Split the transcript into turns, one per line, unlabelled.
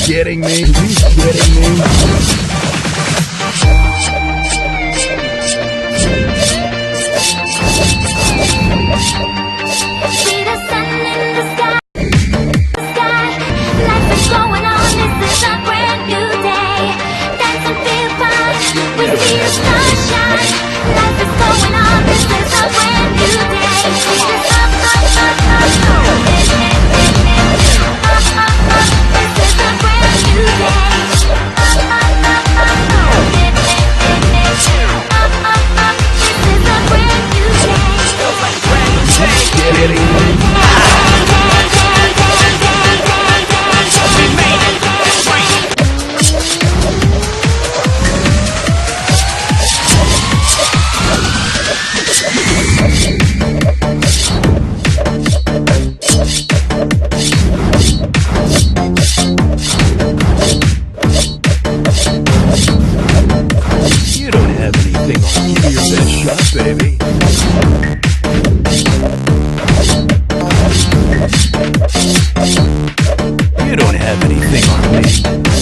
kidding me? Are you kidding me?
See the sun in the sky, life is going on, this is a brand new day. Dance and feel fine, we see the sunshine. Life is going on, this is a brand new day. This is a brand new day. This is a brand new day.
Kidding me? You don't have anything on. Give me your best shot, baby. You don't have anything on me.